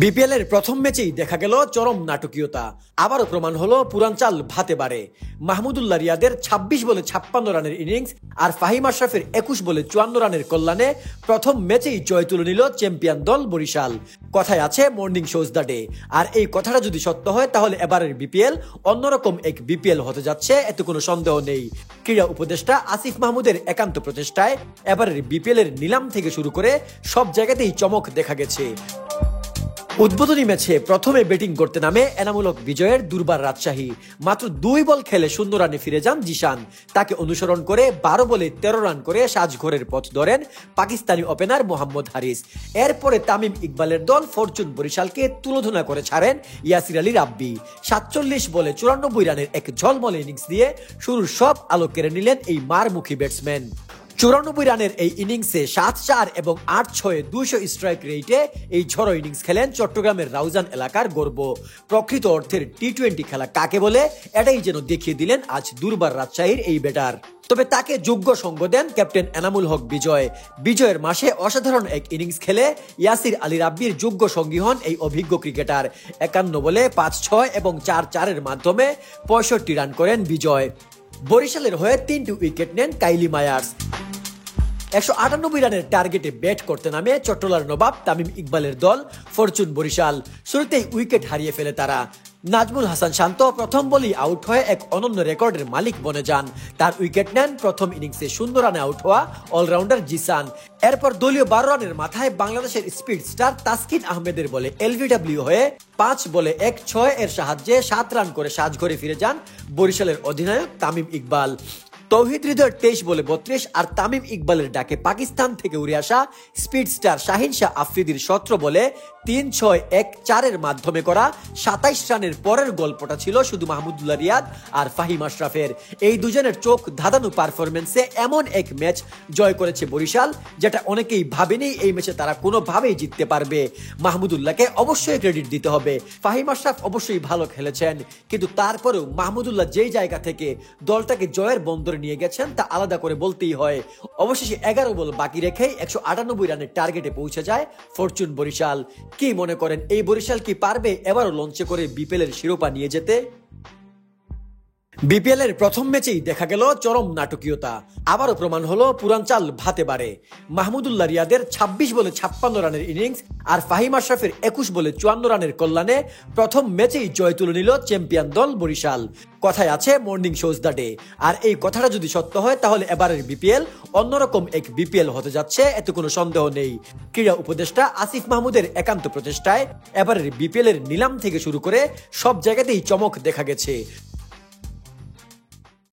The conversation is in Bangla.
বিপিএল এর প্রথম ম্যাচেই দেখা গেল চরম নাটকীয়তা। আবারও প্রমাণ হলো পুরান চাল ভাতে বাড়ে। মাহমুদুল্লাহ রিয়াদের ২৬ বলে ৫৬ রানের ইনিংস আর ফাহিম আশরাফের ২১ বলে ৫৪ রানের কল্যাণে প্রথম ম্যাচেই জয় তুলে নিল চ্যাম্পিয়ন দল বরিশাল। কথায় আছে মর্নিং শোজ দ্য ডে, আর এই কথাটা যদি সত্য হয় তাহলে এবারের বিপিএল অন্যরকম এক বিপিএল হতে যাচ্ছে, এতে কোনো সন্দেহ নেই। ক্রীড়া উপদেষ্টা আসিফ মাহমুদের একান্ত প্রচেষ্টায় এবারের বিপিএল এর নিলাম থেকে শুরু করে সব জায়গাতেই চমক দেখা গেছে। উদ্বোধনী ম্যাচে প্রথমে ব্যাটিং করতে নামে এনামূলক বিজয়ের দুর্বার রাজশাহী। মাত্র ২ বল খেলে ০ রানে ফিরে যান জিশান। তাকে অনুসরণ করে ১২ বলে ১৩ রান করে সাজঘরের পথ ধরেন পাকিস্তানি ওপেনার মোহাম্মদ হারিস। এরপরে তামিম ইকবালের দল ফরচুন বরিশালকে তুলোধনা করে ছাড়েন ইয়াসির আলী রাব্বি। ৪৭ বলে ৯৪ রানের এক ঝলমলে ইনিংস দিয়ে শুরুর সব আলো কেড়ে নিলেন এই মারমুখী ব্যাটসম্যান। ৯৪ রানের এই ইনিংসে ৭-৪ এবং ৮-৬ ২০০ স্ট্রাইক রেটে এই ঝড়ো ইনিংস খেলেন চট্টগ্রামের রাউজান এলাকার গর্ব। প্রকৃত অর্থের টি-২০ খেলা কাকে বলে এটাই যেন দেখিয়ে দিলেন আজ দুর্বার রাজশাহীর এই ব্যাটার। তবে তাকে যোগ্য সঙ্গ দেন ক্যাপ্টেন এনামুল হক বিজয়। বিজয়ের মাসে অসাধারণ এক ইনিংস খেলে ইয়াসির আলী রাব্বির যোগ্য সঙ্গী হন এই অভিজ্ঞ ক্রিকেটার। ৫১ বলে ৫-৬ এবং ৪-৪-এর মাধ্যমে ৬৫ রান করেন বিজয়। বরিশালের হয়ে ৩টি উইকেট নেন কাইলি মায়ার্স। ১৯৮ রানের টার্গেটে ব্যাট করতে নামে চট্টলার নবাব তামিম ইকবালের দল ফরচুন বরিশাল। শুরুতেই উইকেট হারিয়ে ফেলে তারা। নাজমুল হাসান শান্ত প্রথম বলেই আউট হয়ে এক অনন্য রেকর্ডের মালিক বনে যান। তার উইকেট নেন প্রথম ইনিংসে ০ রানে আউট হওয়া অলরাউন্ডার জিসান। এরপর দলীয় ১২ রানের মাথায় বাংলাদেশের স্পিড স্টার তাসকিন আহমেদের বলে এলবিডব্লিউ হয়ে ৫ বলে ১-৬ এর সাহায্যে ৭ রান করে সাজঘরে ফিরে যান বরিশালের অধিনায়ক তামিম ইকবাল। তৌহিদ হৃদয়ের ২৩ বলে ৩২ আর তামিম ইকবালের ডাকে পাকিস্তান থেকে উড়ে আসা স্পিড স্টার শাহিন শাহ আফ্রিদির ১৭ বলে ৩-৬-১-৪-এর মাধ্যমে করা ২৭ রানের পরের গল্পটা ছিল শুধু মাহমুদুল্লাহ রিয়াদ আর ফাহিম আশরাফের। এই দুজনের চোখ ধাঁধানো পারফরমেন্সে এমন এক ম্যাচ জয় করেছে বরিশাল, যেটা অনেকেই ভাবেনি এই ম্যাচে তারা কোনোভাবেই জিততে পারবে। মাহমুদুল্লাহকে অবশ্যই ক্রেডিট দিতে হবে। ফাহিম আশরাফ অবশ্যই ভালো খেলেছেন, কিন্তু তারপরেও মাহমুদুল্লাহ যেই জায়গা থেকে দলটাকে জয়ের বন্দরে নিয়ে গেছেন তা আলাদা করে বলতেই হয়। অবশেষে ১১ বল বাকি রেখেই ১৯৮ রানের টার্গেটে পৌঁছে যায় ফরচুন বরিশাল। কি মনে করেন, এই বরিশাল কি পারবে এবারও লঞ্চে করে বিপিএল এর শিরোপা নিয়ে যেতে? বিপিএল এর প্রথম ম্যাচেই দেখা গেল চরম নাটকীয়তা। আবারও প্রমাণ হলো পুরান চাল ভাতে বাড়ে। মাহমুদুল্লাহ রিয়াদের ২৬ বলে ৫৬ রানের ইনিংস আর ফাহিম আশরাফের ২১ বলে ৫৪ রানের কল্যাণে প্রথম ম্যাচেই জয় তুলে নিল চ্যাম্পিয়ন দল বরিশাল। কথায় আছে মর্নিং শোজ দ্য ডে, আর এই কথাটা যদি সত্য হয় তাহলে এবারের বিপিএল অন্যরকম এক বিপিএল হতে যাচ্ছে, এতে কোনো সন্দেহ নেই। ক্রীড়া উপদেষ্টা আসিফ মাহমুদের একান্ত প্রচেষ্টায় এবারের বিপিএল এর নিলাম থেকে শুরু করে সব জায়গাতেই চমক দেখা গেছে।